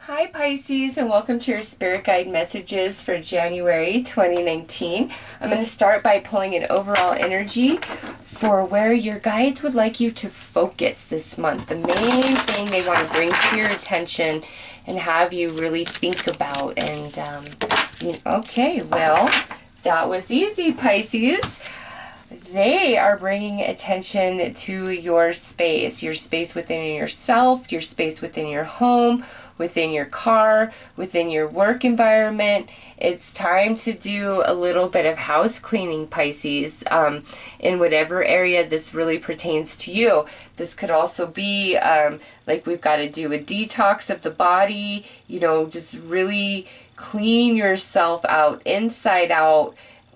Hi Pisces, and welcome to your Spirit Guide messages for January 2019. I'm going to start by pulling an overall energy for where your guides would like you to focus this month. The main thing they want to bring to your attention and have you really think about. And, okay, well, that was easy, Pisces. They are bringing attention to your space within yourself, your space within your home, within your car, within your work environment. It's time to do a little bit of house cleaning, Pisces, in whatever area this really pertains to you. This could also be like we've got to do a detox of the body, just really clean yourself out, inside out,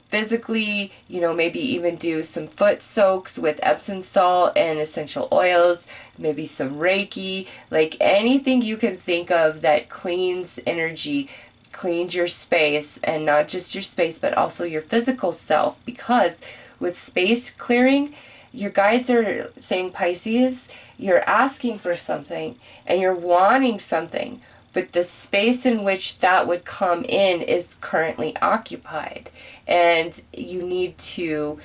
physically, maybe even do some foot soaks with Epsom salt and essential oils, maybe some Reiki, like anything you can think of that cleans energy, cleans your space, and not just your space, but also your physical self. Because with space clearing, your guides are saying, Pisces, you're asking for something and you're wanting something, but the space in which that would come in is currently occupied. And you need to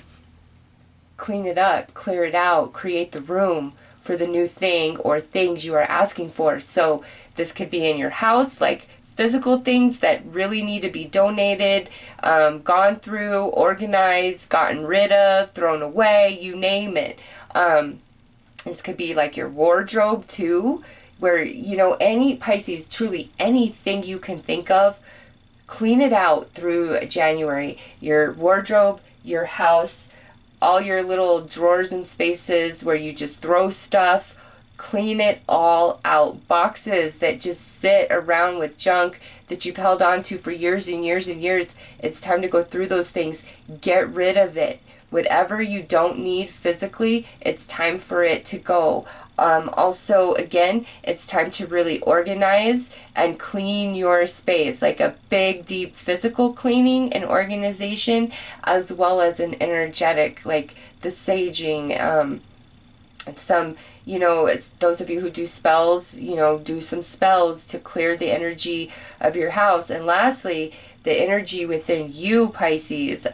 clean it up, clear it out, create the room for the new thing or things you are asking for. So this could be in your house, like physical things that really need to be donated, gone through, organized, gotten rid of, thrown away, you name it. This could be like your wardrobe too, where, any Pisces, truly anything you can think of, clean it out through January. Your wardrobe, your house, all your little drawers and spaces where you just throw stuff, clean it all out. Boxes that just sit around with junk that you've held on to for years and years and years, it's time to go through those things. Get rid of it. Whatever you don't need physically, it's time for it to go. Also, again, it's time to really organize and clean your space, like a big, deep physical cleaning and organization, as well as an energetic, like the saging, some, it's those of you who do spells, do some spells to clear the energy of your house. And lastly, the energy within you, Pisces,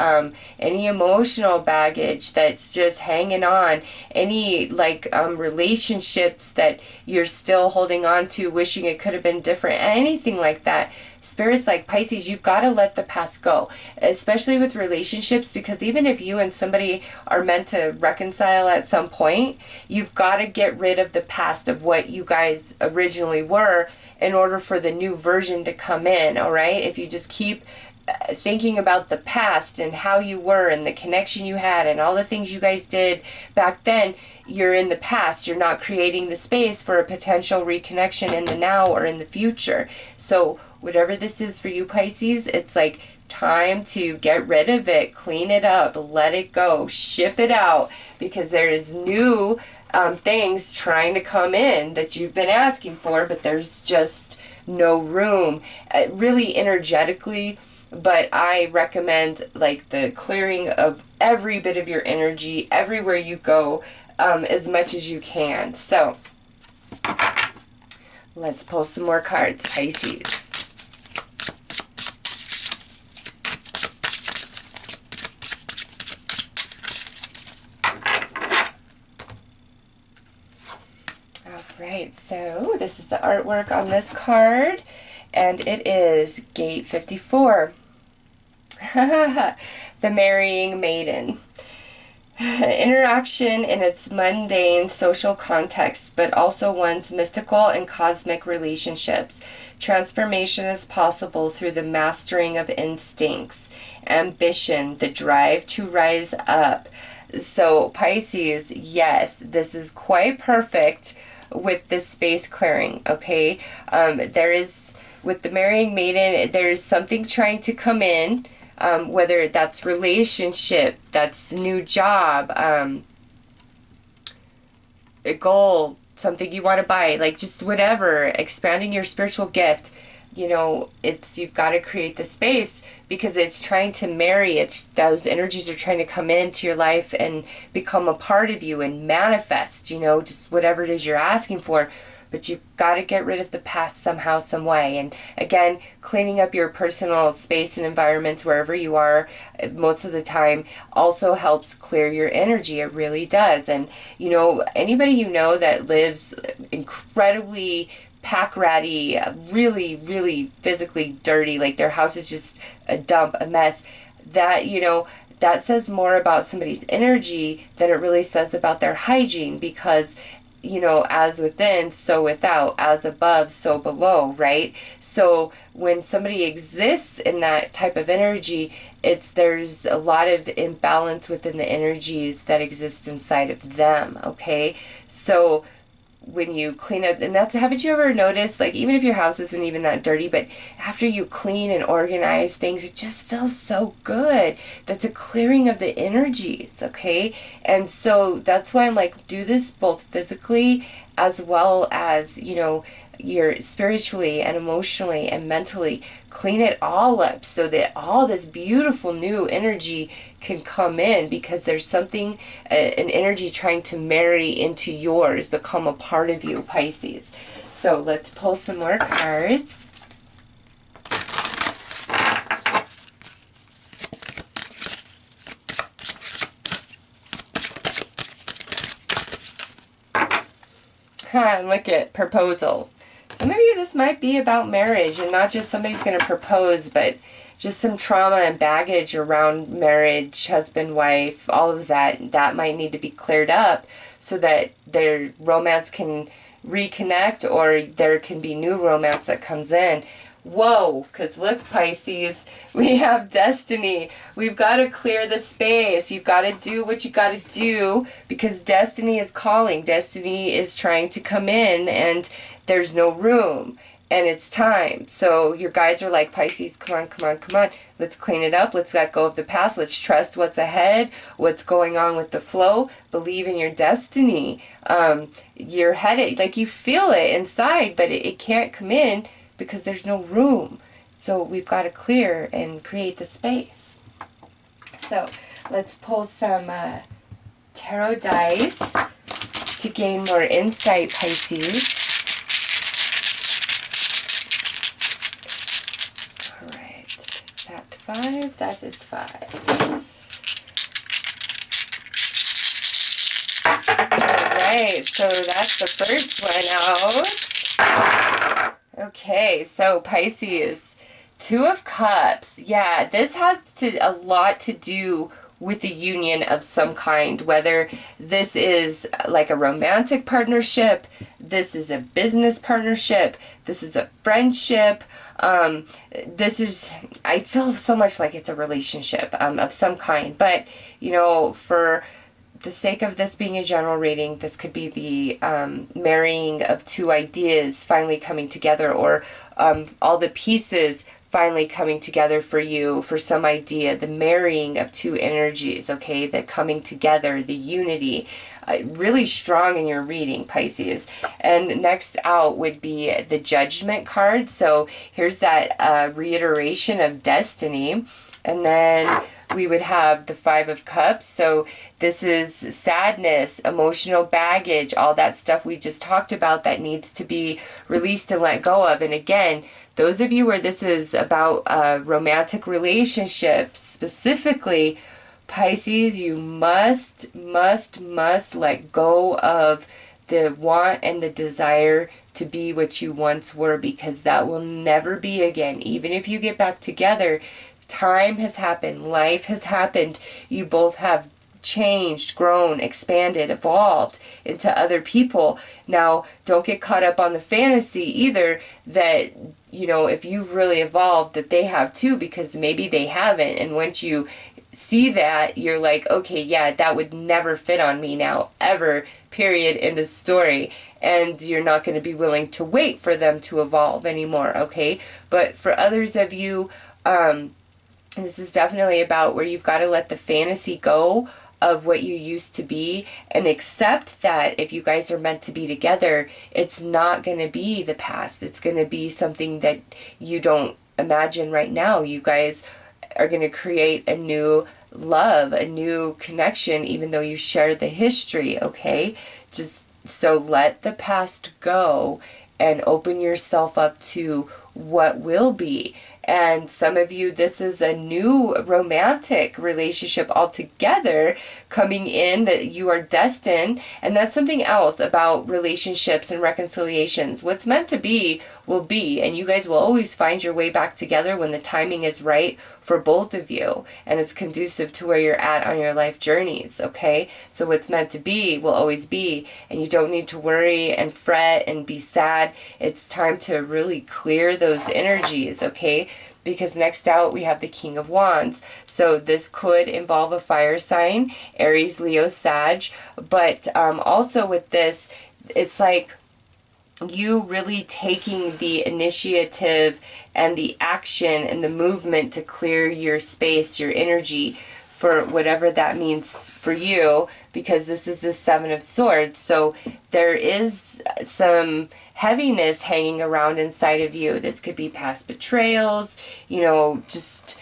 any emotional baggage that's just hanging on, any relationships that you're still holding on to, wishing it could have been different, anything like that. Spirits like Pisces, you've got to let the past go, especially with relationships, because even if you and somebody are meant to reconcile at some point, you've got to get rid of the past of what you guys originally were in order for the new version to come in, all right? If you just keep thinking about the past and how you were and the connection you had and all the things you guys did back then, you're in the past. You're not creating the space for a potential reconnection in the now or in the future. So whatever this is for you, Pisces, it's like time to get rid of it, clean it up, let it go, ship it out, because there is new things trying to come in that you've been asking for, but there's just no room, really energetically. But I recommend like the clearing of every bit of your energy everywhere you go, as much as you can. So let's pull some more cards, Pisces. Right, so this is the artwork on this card, and it is Gate 54. The Marrying Maiden. Interaction in its mundane social context, but also one's mystical and cosmic relationships. Transformation is possible through the mastering of instincts, ambition, the drive to rise up. So Pisces, yes, this is quite perfect with this space clearing, okay? There is, with the Marrying Maiden, there is something trying to come in, whether that's relationship, that's new job, a goal, something you want to buy, like just whatever, expanding your spiritual gift. You've got to create the space because it's trying to marry. Those energies are trying to come into your life and become a part of you and manifest, just whatever it is you're asking for. but you've got to get rid of the past somehow, some way. And again, cleaning up your personal space and environments wherever you are most of the time also helps clear your energy. It really does. And anybody that lives incredibly pack ratty, really, really physically dirty, like their house is just a dump, a mess, that, that says more about somebody's energy than it really says about their hygiene, because, as within, so without, as above, so below, right? So when somebody exists in that type of energy, there's a lot of imbalance within the energies that exist inside of them, okay? So when you clean up, and haven't you ever noticed, like, even if your house isn't even that dirty, but after you clean and organize things, it just feels so good. That's a clearing of the energies, okay? And so that's why I'm like, do this both physically as well as, you're spiritually and emotionally and mentally. Clean it all up so that all this beautiful new energy can come in, because there's something, an energy trying to marry into yours, become a part of you, Pisces. So let's pull some more cards. Look at proposal. Some of you, this might be about marriage, and not just somebody's going to propose, but just some trauma and baggage around marriage, husband, wife, all of that might need to be cleared up so that their romance can reconnect, or there can be new romance that comes in. Whoa, because look, Pisces, we have destiny. We've got to clear the space. You've got to do what you got to do, because destiny is calling. Destiny is trying to come in, and there's no room, and it's time. So your guides are like, Pisces, come on, come on, come on. Let's clean it up. Let's let go of the past. Let's trust what's ahead, what's going on with the flow. Believe in your destiny. You're headed, like you feel it inside, but it can't come in because there's no room. So we've got to clear and create the space. So let's pull some tarot dice to gain more insight, Pisces. All right, that 5, that is 5. All right, so that's the first one out. Okay, so Pisces, 2 of Cups. Yeah, this has a lot to do with a union of some kind, whether this is like a romantic partnership, this is a business partnership, this is a friendship, I feel so much like it's a relationship of some kind. But, for the sake of this being a general reading, this could be the marrying of 2 ideas finally coming together, or all the pieces finally coming together for you for some idea, the marrying of 2 energies, okay, the coming together, the unity, really strong in your reading, Pisces. And next out would be the Judgment card. So here's that reiteration of destiny. And then we would have the 5 of Cups. So this is sadness, emotional baggage, all that stuff we just talked about that needs to be released and let go of. And again, those of you where this is about a romantic relationship specifically, Pisces, you must let go of the want and the desire to be what you once were, because that will never be again. Even if you get back together, time has happened, life has happened, you both have changed, grown, expanded, evolved into other people. Now, don't get caught up on the fantasy either that, if you've really evolved, that they have too, because maybe they haven't. And once you see that, you're like, okay, yeah, that would never fit on me now, ever, period, in the story. And you're not going to be willing to wait for them to evolve anymore, okay? But for others of you, and this is definitely about where you've got to let the fantasy go of what you used to be, and accept that if you guys are meant to be together, it's not going to be the past. It's going to be something that you don't imagine right now. You guys are going to create a new love, a new connection, even though you share the history, okay? Just So let the past go and open yourself up to what will be. And some of you, this is a new romantic relationship altogether coming in that you are destined. And that's something else about relationships and reconciliations. What's meant to be will be. And you guys will always find your way back together when the timing is right for both of you. And it's conducive to where you're at on your life journeys, okay? So what's meant to be will always be. And you don't need to worry and fret and be sad. It's time to really clear those energies, okay? Because next out we have the King of Wands. So this could involve a fire sign, Aries, Leo, Sag. But also with this, it's like you really taking the initiative and the action and the movement to clear your space, your energy, for whatever that means for you, because this is the Seven of Swords. So there is some heaviness hanging around inside of you. This could be past betrayals, you know, just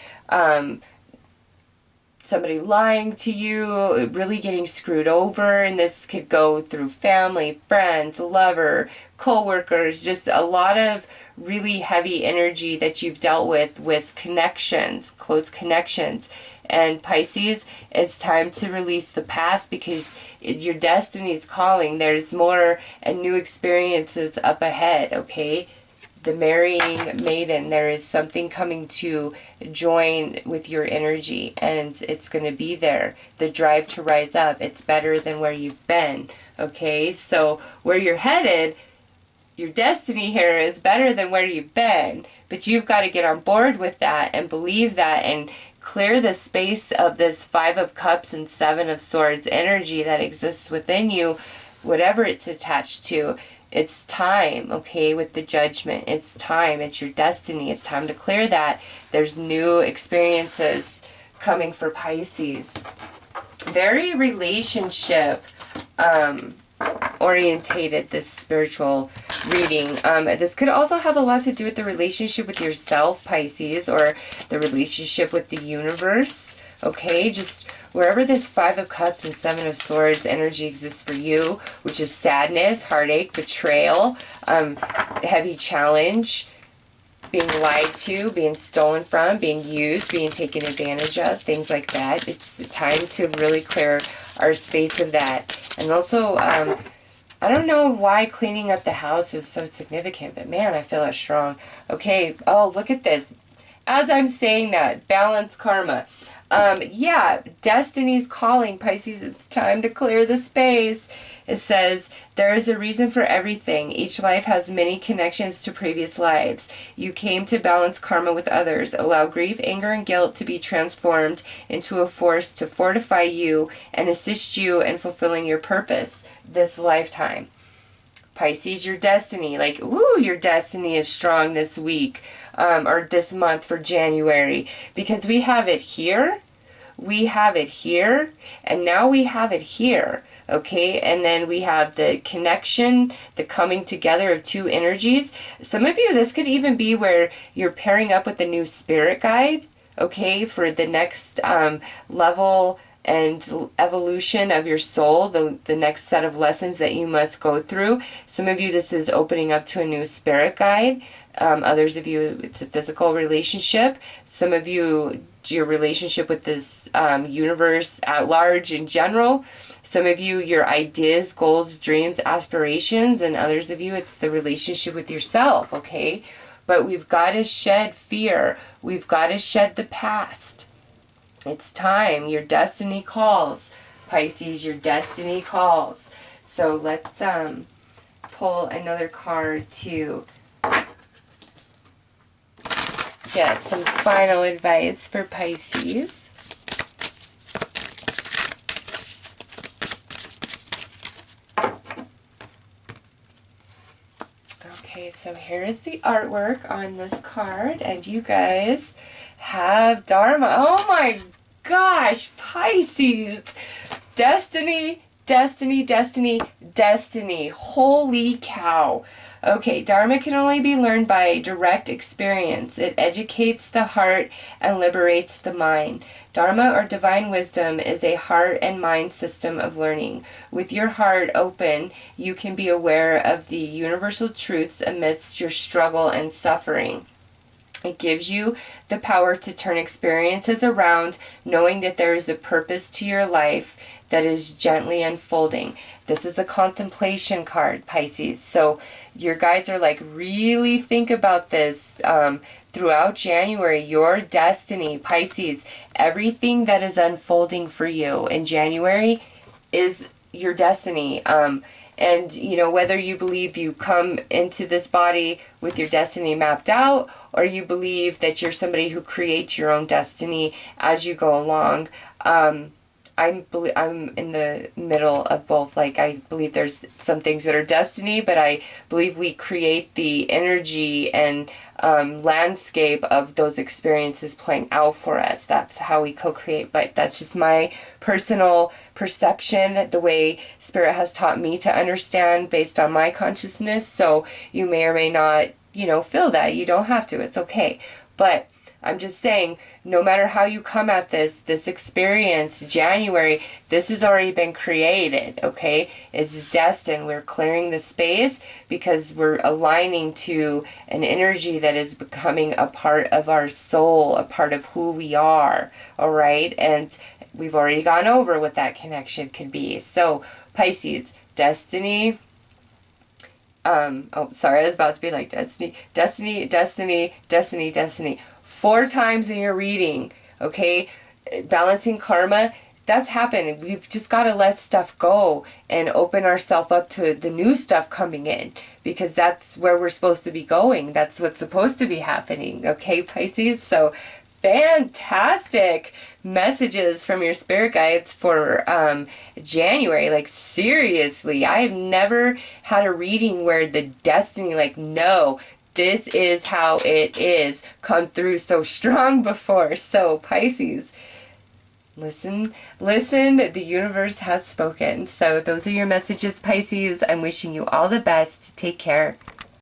somebody lying to you, really getting screwed over, and this could go through family, friends, lover, co-workers, just a lot of really heavy energy that you've dealt with connections, close connections. And Pisces, it's time to release the past because your destiny is calling. There's more and new experiences up ahead, okay? The marrying maiden, there is something coming to join with your energy, and it's going to be there. The drive to rise up, it's better than where you've been, okay? So where you're headed, your destiny here is better than where you've been, but you've got to get on board with that and believe that and clear the space of this Five of Cups and Seven of Swords energy that exists within you, whatever it's attached to. It's time, okay, with the Judgment. It's time. It's your destiny. It's time to clear that. There's new experiences coming for Pisces. Very relationship orientated, this spiritual reading. This could also have a lot to do with the relationship with yourself, Pisces, or the relationship with the universe, okay? Just wherever this Five of Cups and Seven of Swords energy exists for you, which is sadness, heartache, betrayal, heavy challenge, being lied to, being stolen from, being used, being taken advantage of, things like that. It's time to really clear our space of that. And also, I don't know why cleaning up the house is so significant, but man, I feel it strong. Okay, oh, look at this. As I'm saying that, balance karma. Yeah, destiny's calling, Pisces. It's time to clear the space. It says, there is a reason for everything. Each life has many connections to previous lives. You came to balance karma with others. Allow grief, anger, and guilt to be transformed into a force to fortify you and assist you in fulfilling your purpose this lifetime. Pisces, your destiny. Like, ooh, your destiny is strong this week. Or this month for January, because we have it here, we have it here, and now we have it here, okay? And then we have the connection, the coming together of two energies. Some of you, this could even be where you're pairing up with the new spirit guide, okay, for the next level and evolution of your soul, the next set of lessons that you must go through. Some of you, this is opening up to a new spirit guide. Others of you, it's a physical relationship. Some of you, your relationship with this universe at large in general. Some of you, your ideas, goals, dreams, aspirations. And others of you, it's the relationship with yourself, okay? But we've got to shed fear. We've got to shed the past. It's time. Your destiny calls. Pisces, your destiny calls. So let's pull another card to get some final advice for Pisces. Okay, so here is the artwork on this card, and you guys have Dharma. Oh my gosh, Pisces! Destiny, destiny, destiny, destiny. Holy cow. Okay, Dharma can only be learned by direct experience. It educates the heart and liberates the mind. Dharma, or divine wisdom, is a heart and mind system of learning. With your heart open, you can be aware of the universal truths amidst your struggle and suffering. It gives you the power to turn experiences around, knowing that there is a purpose to your life that is gently unfolding. This is a contemplation card, Pisces. So your guides are like, really think about this throughout January. Your destiny, Pisces, everything that is unfolding for you in January is your destiny. And, you know, whether you believe you come into this body with your destiny mapped out, or you believe that you're somebody who creates your own destiny as you go along, I'm in the middle of both. Like, I believe there's some things that are destiny, but I believe we create the energy and landscape of those experiences playing out for us. That's how we co-create. But that's just my personal perception, the way Spirit has taught me to understand based on my consciousness. So you may or may not, you know, feel that. You don't have to. It's okay. But I'm just saying, no matter how you come at this experience, January, this has already been created, okay? It's destined. We're clearing the space because we're aligning to an energy that is becoming a part of our soul, a part of who we are, all right? And we've already gone over what that connection could be. So, Pisces, destiny. Oh, sorry, I was about to be like destiny, destiny, destiny, destiny, destiny. 4 times in your reading, okay? Balancing karma, that's happened. We've just got to let stuff go and open ourselves up to the new stuff coming in, because that's where we're supposed to be going. That's what's supposed to be happening, okay, Pisces? So, fantastic messages from your spirit guides for January. Like, seriously, I have never had a reading where the destiny, like, no, this is how it is, come through so strong before. So, Pisces, listen, the universe has spoken. So those are your messages, Pisces. I'm wishing you all the best. Take care.